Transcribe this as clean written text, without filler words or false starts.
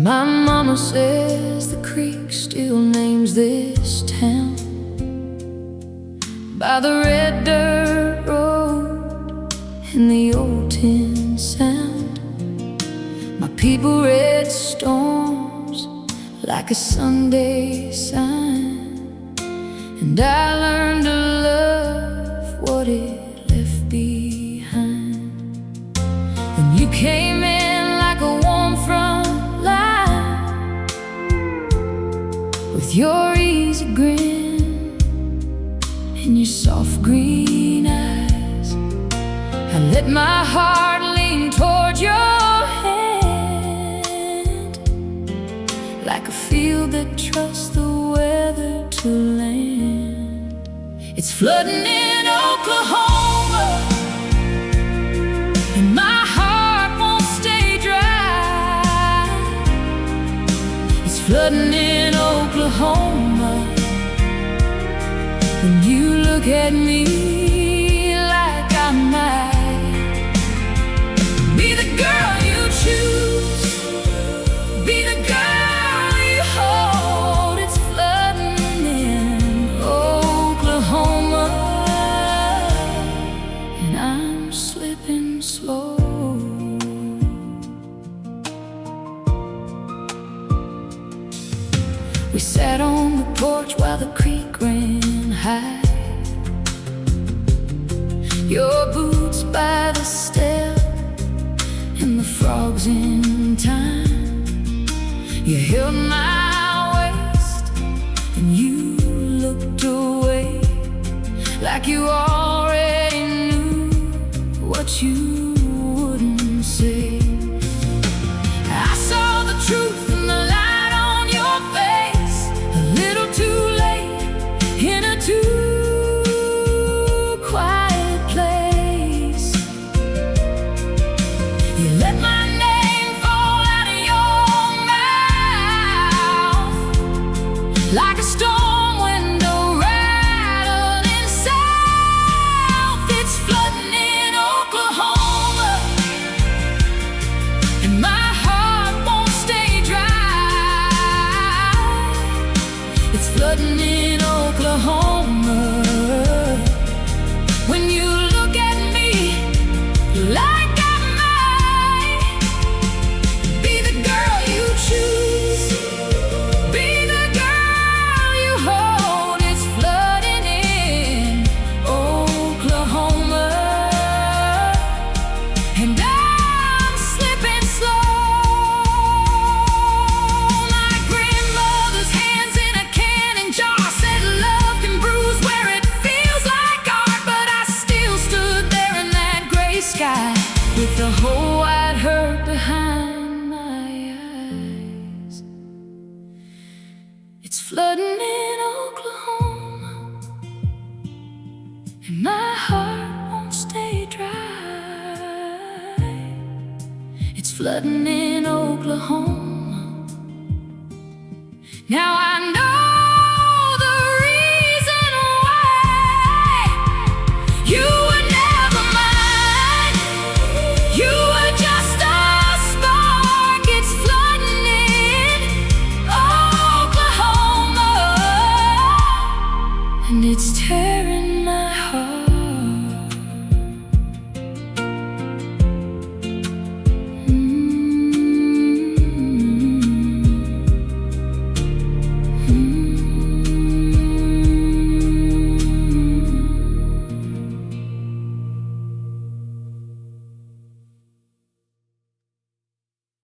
My mama says the creek still names this town by the red dirt road and the old tin sound. My people read storms like a Sunday sign, and I learned to love what it left behind. When you came in like a warm front line, with your easy grin and your soft green eyes, I let my heart lean toward your hand, like a field that trusts the weather to land. It's flooding in Oklahoma, and my heart won't stay dry. It's flooding in Oklahoma when you look at me like I might be the girl you choose, be the girl you hold. It's flooding in Oklahoma, and I'm slipping slow. We sat on the porch while the creek ran high, your boots by the step and the frogs in time. You held my waist and you looked away, like you already knew what you wouldn't say. I saw the truth in the light on your face, a little too late in a too quiet place. You let my name fall out of your mouth like a storm window rattling south. It's flooding in Oklahoma, and my heart won't stay dry. It's flooding in Oklahoma when you look at me like I might be the girl you choose, be the girl you hold. It's flooding in Oklahoma, and I'm slipping slow. My grandmother's hands in a canning jar said love can bruise where it feels like art, but I still stood there in that gray sky with the whole wide hurt behind my eyes. It's flooding in Oklahoma, and my heart won't stay dry. It's flooding in Oklahoma. Now I know the reason why you were never mine. You were just a spark. It's flooding in Oklahoma, and it's tearing